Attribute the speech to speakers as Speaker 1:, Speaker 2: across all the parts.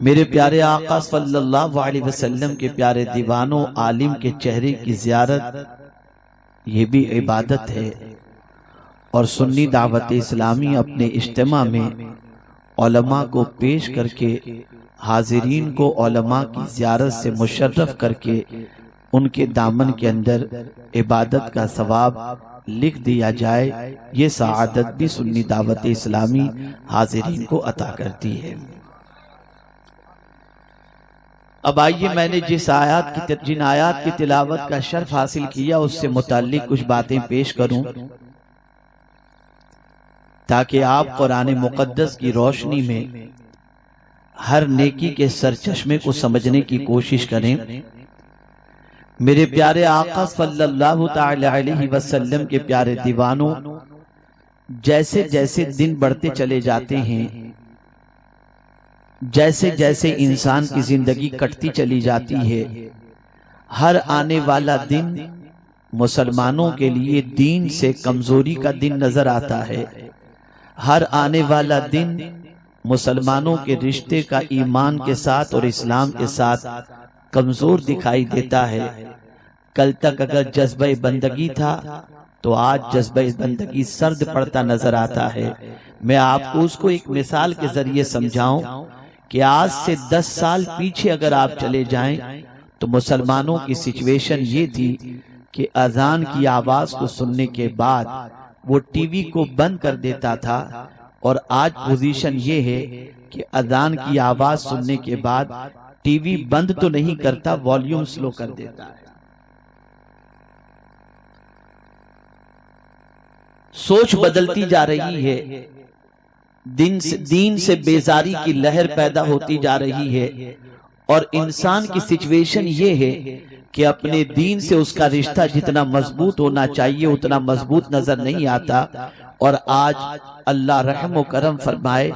Speaker 1: میرے پیارے آقا صلی اللہ علیہ وسلم کے پیارے دیوانوں، عالم کے چہرے کی زیارت یہ بھی عبادت ہے، اور سنی دعوت اسلامی اپنے اجتماع میں علماء کو پیش کر کے حاضرین کو علماء کی زیارت سے مشرف کر کے ان کے دامن کے اندر عبادت کا ثواب لکھ دیا جائے، یہ سعادت بھی سنی دعوت اسلامی حاضرین کو عطا کرتی ہے۔ اب آئیے، میں نے جن آیات کی تلاوت کا شرف حاصل کیا اس سے متعلق کچھ باتیں پیش کروں تاکہ آپ قرآن مقدس کی روشنی میں ہر نیکی کے سرچشمے کو سمجھنے کی کوشش کریں۔ میرے پیارے آقا صلی اللہ تعالی علیہ وسلم کے پیارے دیوانوں، جیسے جیسے دن بڑھتے چلے جاتے ہیں، جیسے جیسے انسان کی زندگی کٹتی چلی جاتی ہے، ہر آنے والا دن مسلمانوں کے لیے دین سے کمزوری کا دن نظر آتا ہے۔ ہر آنے والا دن مسلمانوں کے رشتے کا ایمان کے ساتھ اور اسلام کے ساتھ کمزور دکھائی دیتا ہے۔ کل تک اگر جذبہ بندگی تھا تو آج جذبہ بندگی سرد پڑتا نظر آتا ہے۔ میں آپ کو اس کو ایک مثال کے ذریعے سمجھاؤں کہ آج سے 10 سال پیچھے اگر آپ چلے جائیں تو مسلمانوں کی سچویشن یہ تھی کہ اذان کی آواز کو سننے کے بعد وہ ٹی وی کو بند کر دیتا تھا، اور آج پوزیشن یہ ہے کہ اذان کی آواز سننے کے بعد ٹی وی بند تو نہیں کرتا، والیوم سلو کر دیتا ہے۔ سوچ بدلتی جا رہی ہے، دین سے بیزاری کی لہر پیدا ہوتی جا رہی ہے، اور انسان کی سچویشن یہ ہے کہ اپنے دین سے اس کا رشتہ جتنا مضبوط ہونا چاہیے اتنا مضبوط نظر نہیں آتا۔ اور آج اللہ رحم و کرم فرمائے،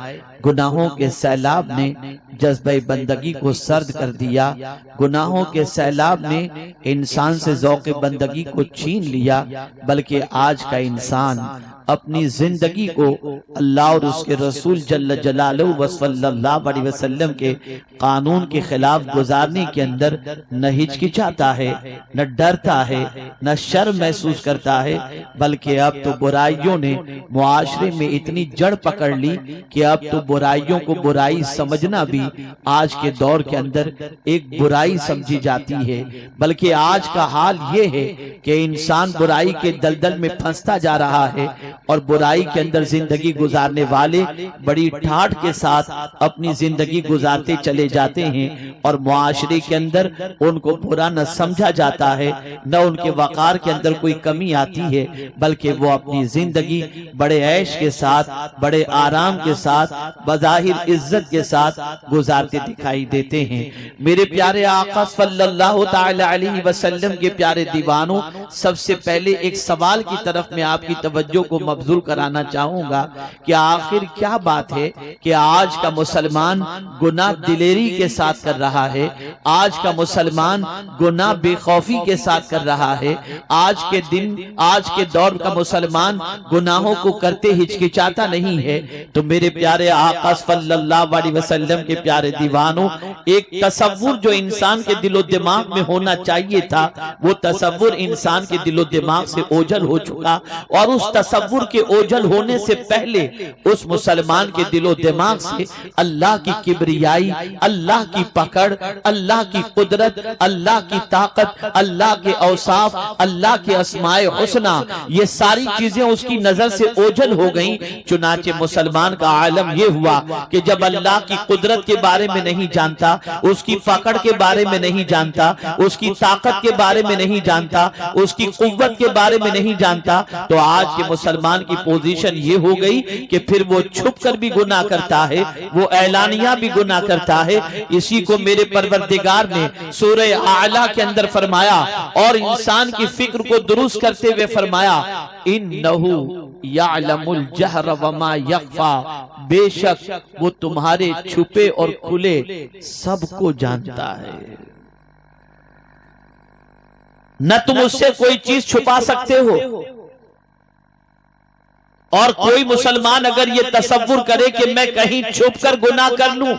Speaker 1: گناہوں کے سیلاب نے جذبہ بندگی کو سرد کر دیا، گناہوں کے سیلاب نے انسان سے ذوق بندگی کو چھین لیا، بلکہ آج کا انسان اپنی زندگی کو اللہ اور اس کے رسول جل جلالہ و صلی اللہ علیہ وسلم کے قانون کے خلاف گزارنے کے اندر نہ ہچکچاتا ہے، نہ ڈرتا ہے، نہ شرم محسوس کرتا ہے، بلکہ اب تو برائیوں نے معاشرے میں اتنی جڑ پکڑ لی کہ اب تو برائیوں کو برائی سمجھنا بھی آج کے دور کے اندر ایک برائی سمجھی جاتی ہے۔ بلکہ آج کا حال یہ ہے کہ انسان برائی کے دلدل میں پھنستا جا رہا ہے، اور برائی کے اندر زندگی گزارنے والے بڑی ٹھاٹھ کے ساتھ اپنی زندگی گزارتے چلے جاتے ہیں، اور معاشرے کے اندر ان کو برا نہ سمجھا جاتا ہے، نہ ان کے وقار کے اندر کوئی کمی آتی ہے، بلکہ وہ اپنی زندگی بڑے عیش کے ساتھ، بڑے آرام کے ساتھ، بظاہر عزت کے ساتھ گزارتے دکھائی دیتے ہیں۔ میرے پیارے آقا صلی اللہ تعالی علیہ وسلم کے پیارے دیوانوں، سب سے پہلے ایک سوال کی طرف میں آپ کی توجہ کو مبذول کرانا چاہوں گا کہ آخر کیا بات ہے کہ آج کا مسلمان گناہ دلیری کے ساتھ کر رہا ہے، آج کا مسلمان گناہ بے خوفی کے ساتھ کر رہا ہے، آج کے دور کا مسلمان گناہوں کو کرتے ہچکچاتا نہیں ہے۔ تو میرے پیارے آقا صلی اللہ علیہ وسلم کے پیارے دیوانوں، ایک تصور جو انسان کے دل و دماغ میں ہونا چاہیے تھا، وہ تصور انسان کے دل و دماغ سے اوجھل ہو چکا، اور اس تصور کے اوجھل ہونے سے پہلے اس مسلمان کے دل و دماغ سے اللہ کی کبریائی، اللہ کی پکڑ، اللہ کی قدرت، اللہ کی طاقت، اللہ کے اوصاف، اللہ کے اسماء حسنہ، یہ ساری چیزیں اس کی نظر سے اوجھل ہو گئیں۔ چنانچہ مسلمان کا عالم یہ ہوا کہ جب اللہ کی قدرت کے بارے میں نہیں جانتا، اس کی پکڑ کے بارے میں نہیں جانتا، اس کی طاقت کے بارے میں نہیں جانتا، اس کی قوت کے بارے میں نہیں جانتا، تو آج کے مسلمان کی پوزیشن یہ ہو گئی کہ پھر وہ چھپ کر بھی گناہ کرتا ہے، وہ اعلانیہ بھی گناہ کرتا ہے۔ اسی کو میرے پروردگار نے سورہ اعلیٰ کے اندر فرمایا، اور انسان کی فکر کو درست کرتے ہوئے فرمایا، اِنَّهُ يَعْلَمُ الْجَهْرَ وَمَا يَخْفَى، بے شک وہ تمہارے چھپے اور کھلے سب کو جانتا ہے۔ نہ تم اس سے کوئی چیز چھپا سکتے ہو، اور کوئی مسلمان اگر یہ تصور کرے کہ میں کہیں چھپ کر گناہ کر لوں،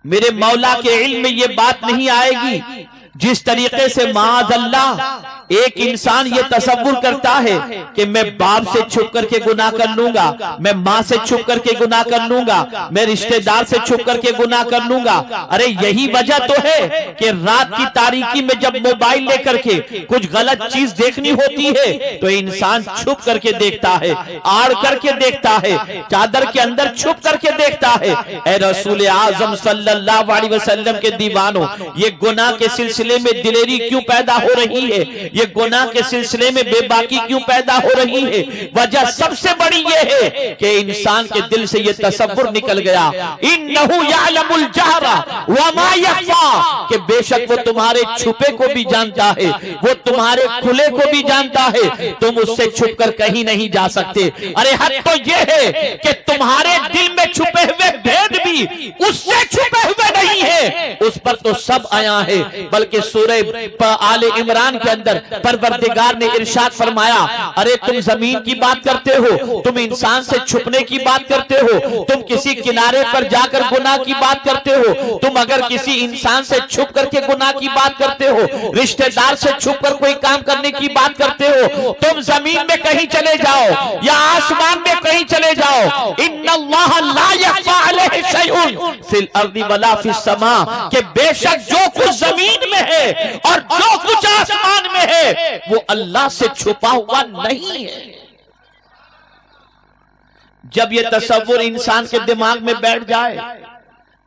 Speaker 1: میرے مولا کے علم میں یہ بات نہیں آئے گی۔ جس طریقے سے معاذ اللہ ایک انسان یہ تصور کرتا ہے کہ میں باپ سے چھپ کر کے گناہ کر لوں گا، میں ماں سے چھپ کر کے گناہ کر لوں گا، میں رشتہ دار سے چھپ کر کے گناہ کر لوں گا۔ ارے یہی وجہ تو ہے کہ رات کی تاریکی میں جب موبائل لے کر کے کچھ غلط چیز دیکھنی ہوتی ہے تو انسان چھپ کر کے دیکھتا ہے، آڑ کر کے دیکھتا ہے، چادر کے اندر چھپ کر کے دیکھتا ہے۔ اے رسول اعظم صلی اللہ علیہ وسلم کے دیوانوں، یہ گناہ کے سلسلے میں دلیری کیوں پیدا ہو رہی ہے؟ یہ گناہ کے سلسلے میں بے باکی کیوں پیدا ہو رہی ہے؟ وجہ سب سے بڑی یہ ہے کہ انسان کے دل سے یہ تصور نکل گیا، اِنَّهُ يَعْلَمُ الْجَهْرَ وَمَا يَخْفَى، کہ بے شک وہ تمہارے چھپے کو بھی جانتا ہے، وہ تمہارے کھلے کو بھی جانتا ہے، تم اس سے چھپ کر کہیں نہیں جا سکتے۔ ارے حد تو یہ ہے کہ تمہارے دل میں چھپے ہوئے بھید بھی اس سے چھپے ہوئے نہیں ہے، اس پر تو سب آیا ہے۔ بلکہ سورہ آل عمران کے اندر پروردگار نے ارشاد فرمایا، ارے تم زمین کی بات کرتے ہو، تم انسان سے چھپنے کی بات کرتے ہو، تم کسی کنارے پر جا کر گناہ کی بات کرتے ہو، تم اگر کسی انسان سے چھپ کر کے گناہ کی بات کرتے ہو، رشتہ دار سے چھپ کر کوئی کام کرنے کی بات کرتے ہو، تم زمین میں کہیں چلے جاؤ یا آسمان میں کہیں چلے جاؤ، ان اللہ لا یخفی علیہ شیء فی الارض ولا فی السماء، کہ بے شک جو کچھ زمین میں ہے اور جو کچھ آسمان میں ہے وہ اللہ سے چھپا ہوا نہیں ہے۔ جب یہ تصور انسان کے دماغ میں بیٹھ جائے،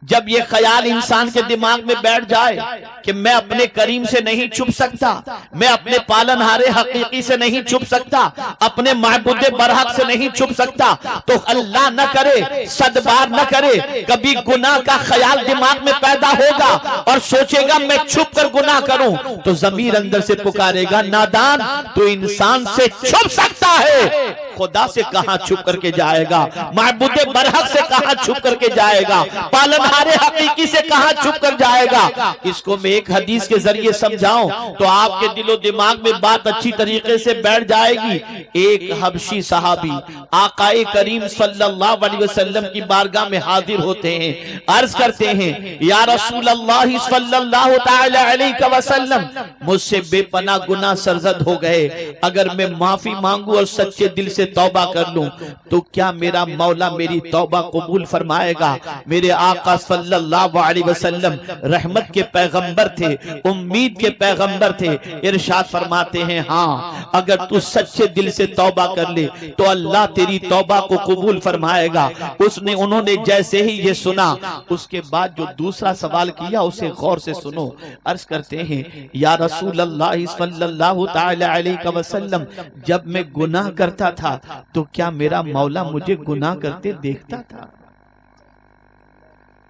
Speaker 1: جب یہ خیال انسان کے دماغ میں بیٹھ جائے کہ میں اپنے کریم سے نہیں چھپ سکتا، میں اپنے پالنہار حقیقی سے نہیں چھپ سکتا، اپنے معبود برحق سے نہیں چھپ سکتا، تو اللہ نہ کرے، صد بار نہ کرے، کبھی گناہ کا خیال دماغ میں پیدا ہوگا اور سوچے گا میں چھپ کر گناہ کروں، تو ضمیر اندر سے پکارے گا، نادان تو انسان سے چھپ سکتا ہے، خدا سے کہاں چھپ کر کے جائے گا، معبود برحق سے کہاں چھپ کر کے جائے گا، پالنہار حقیقی سے کہاں چھپ کر جائے گا۔ اس کو میں ایک حدیث کے ذریعے سمجھاؤں تو آپ کے دل و دماغ میں بات اچھی طریقے سے بیٹھ جائے گی۔ ایک حبشی صحابی آقا کریم صلی اللہ علیہ وسلم کی بارگاہ میں حاضر ہوتے ہیں، عرض کرتے ہیں، یا رسول اللہ صلی اللہ تعالی علیہ وسلم، مجھ سے بے پناہ گناہ سرزد ہو گئے، اگر میں معافی مانگوں اور سچے دل سے توبہ کر لوں تو کیا میرا مولا میری توبہ قبول فرمائے گا؟ میرے آقا صلی اللہ علیہ وسلم رحمت کے پیغمبر تھے، امید کے پیغمبر تھے، ارشاد فرماتے ہیں ہاں اگر تو سچے دل سے توبہ کر لے تو اللہ تیری توبہ کو قبول فرمائے گا۔ انہوں نے جیسے ہی یہ سنا، اس کے بعد جو دوسرا سوال کیا اسے غور سے سنو، عرض کرتے ہیں یا رسول اللہ صلی اللہ تعالی علیہ وسلم، جب میں گناہ کرتا تھا تو کیا میرا مولا مجھے گناہ کرتے دیکھتا تھا؟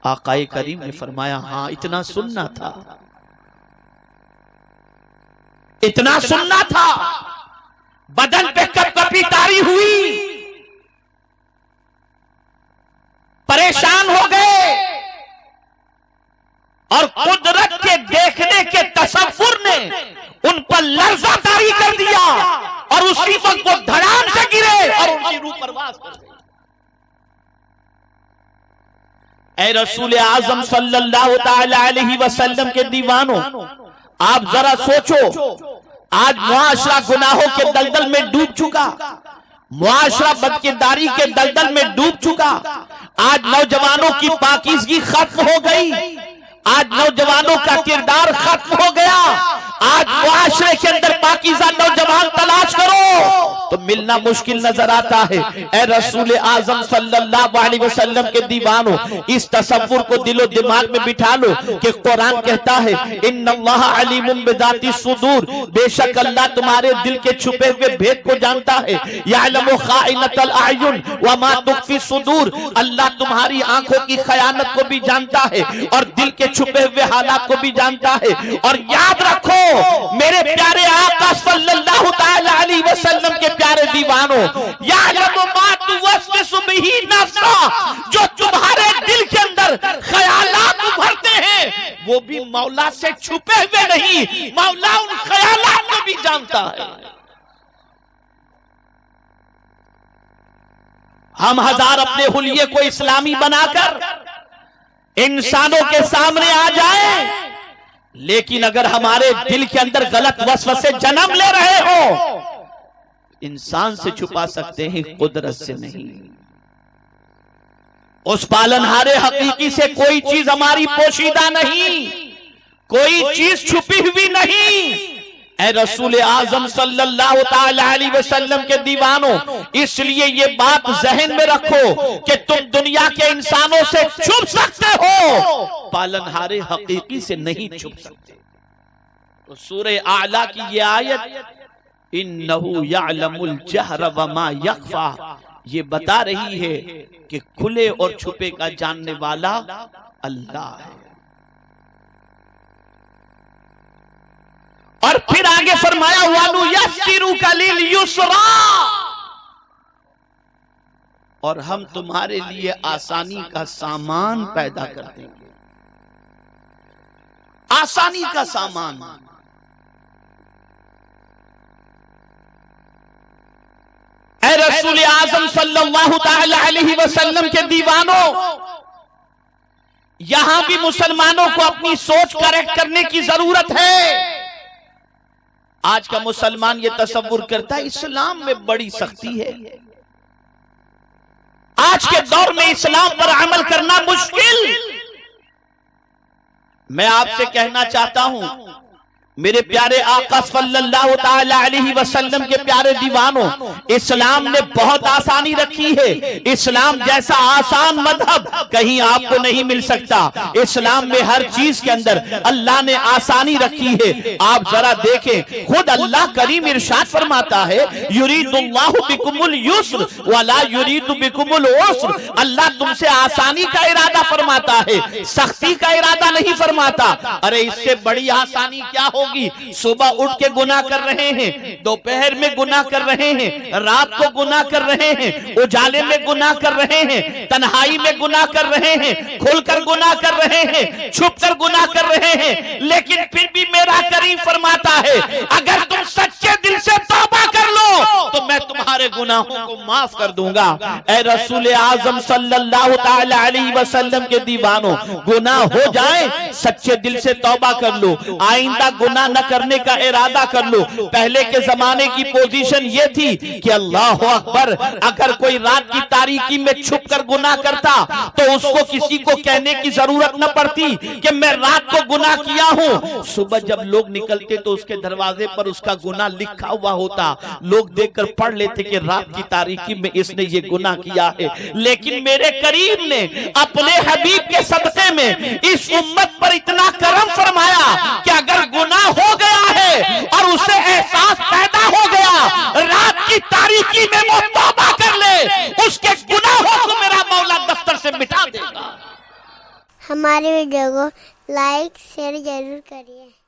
Speaker 1: آقا کریم نے فرمایا ہاں اتنا سننا تھا، اتنا سننا تھا، بدن پہ کپ کپی تاری ہوئی، پریشان ہو گئے، اور قدرت کے دیکھنے کے تصور نے ان پر لرزہ طاری کر دیا اور اسی وقت وہ دھڑام سے گرے اور ان کی روح پرواز کر گئی۔ اے رسول اعظم صلی اللہ تعالی علیہ وسلم کے دیوانوں، آپ ذرا سوچو، آج معاشرہ گناہوں کے دلدل میں ڈوب چکا، معاشرہ بدکرداری کے دلدل میں ڈوب چکا، آج نوجوانوں کی پاکیزگی ختم ہو گئی، آج نوجوانوں کا کردار ختم ہو گیا، آج معاشرے کے اندر پاکیزہ نوجوان تلاش کرو تو ملنا مشکل نظر آتا ہے۔ اے رسول اعظم صلی اللہ علیہ وسلم کے دیوانوں، اس تصور کو دل و دماغ میں بٹھا لو کہ قرآن کہتا ہے ان اللہ علیم بذات الصدور، بے شک اللہ تمہارے دل کے چھپے ہوئے بھید کو جانتا ہے، یعلم خائنۃ الاعین وما تخفی الصدور، اللہ تمہاری آنکھوں کی خیانت کو بھی جانتا ہے اور دل کے چھپے ہوئے حالات کو بھی جانتا ہے۔ اور یاد رکھو میرے پیارے آقا صلی اللہ تعالی علیہ وسلم کے پیارے دیوانوں، یعلم ما توسوس بہ نفسہ، جو تمہارے دل کے اندر خیالات ابھرتے ہیں وہ بھی مولا سے چھپے ہوئے نہیں، مولا ان خیالات کو بھی جانتا ہے۔ ہم ہزار اپنے حلیے کو اسلامی بنا کر انسانوں کے سامنے آ جائیں، لیکن اگر ہمارے دل کے اندر غلط وسوسے جنم لے رہے ہو، انسان سے چھپا سکتے ہیں، قدرت سے نہیں۔ اس پالنہار حقیقی سے کوئی چیز ہماری پوشیدہ نہیں، کوئی چیز چھپی ہوئی نہیں۔ اے رسول اعظم صلی اللہ تعالی علیہ وسلم کے دیوانوں، اس لیے یہ بات ذہن میں رکھو کہ تم دنیا کے انسانوں سے چھپ سکتے ہو، پالنہار حقیقی سے نہیں چھپ سکتے۔ تو سورہ اعلیٰ کی یہ آیت اِنَّهُ يَعْلَمُ الْجَهْرَ وَمَا يَخْفَى یہ بتا رہی ہے کہ کھلے اور چھپے کا جاننے والا اللہ ہے۔ اور پھر آگے فرمایا وَنُيَسِّرُكَ لِلْيُسْرَىٰ اور ہم تمہارے لیے آسانی کا سامان پیدا کر دیں گے۔ آسانی کا سامان، اے رسول اعظم صلی اللہ تعالی علیہ وسلم کے دیوانوں، یہاں بھی مسلمانوں کو اپنی سوچ کریکٹ کرنے کی ضرورت ہے۔ آج کا مسلمان یہ تصور کرتا ہے اسلام میں بڑی سختی ہے، آج کے دور میں اسلام پر عمل کرنا مشکل۔ میں آپ سے کہنا چاہتا ہوں میرے پیارے آقا صلی اللہ تعالی علیہ وسلم کے پیارے دیوانوں، اسلام نے بہت آسانی رکھی ہے۔ اسلام جیسا آسان مذہب کہیں آپ کو نہیں مل سکتا۔ اسلام میں ہر چیز کے اندر اللہ نے آسانی رکھی ہے۔ آپ ذرا دیکھیں، خود اللہ کریم ارشاد فرماتا ہے یرید اللہ بکم اليسر ولا یرید بکم العسر، اللہ تم سے آسانی کا ارادہ فرماتا ہے، سختی کا ارادہ نہیں فرماتا۔ ارے اس سے بڑی آسانی کیا ہو؟ صبح اٹھ کے گناہ کر رہے ہیں، دوپہر میں گناہ کر رہے ہیں، رات کو گناہ کر رہے ہیں، اجالے میں گناہ کر رہے ہیں، تنہائی میں گناہ کر رہے ہیں، کھل کر گناہ کر رہے ہیں، چھپ کر گناہ کر رہے ہیں، لیکن پھر بھی میرا کریم فرماتا ہے اگر تم سچے دل سے توبہ کر لو تو میں تمہارے گناہوں کو معاف کر دوں گا۔ اے رسول اعظم صلی اللہ تعالی علیہ وسلم کے دیوانوں، گناہ ہو جائیں سچے دل سے توبہ کر لو، آئندہ گناہ نہ کرنے کا ارادہ کر لو۔ پہلے کے زمانے کی پوزیشن یہ تھی کہ اللہ اکبر، اگر کوئی رات کی تاریکی میں چھپ کر گناہ کرتا تو اس کو کسی کو کہنے کی ضرورت نہ پڑتی کہ میں رات کو گناہ کیا ہوں۔ صبح جب لوگ نکلتے تو اس کے دروازے پر اس کا گناہ لکھا ہوا ہوتا، لوگ دیکھ کر پڑھ لیتے کہ رات کی تاریکی میں اس نے یہ گناہ کیا ہے۔ لیکن میرے کریم نے اپنے حبیب کے صدقے میں اس امت پر اتنا کرم فرمایا کہ اگر گناہ ہو گیا ہے اور اسے احساس پیدا ہو گیا، رات کی تاریکی میں وہ توبہ کر لے، اس کے گناہوں کو میرا مولا دفتر سے مٹا دے گا۔
Speaker 2: ہماری ویڈیو کو لائک شیئر ضرور کریے۔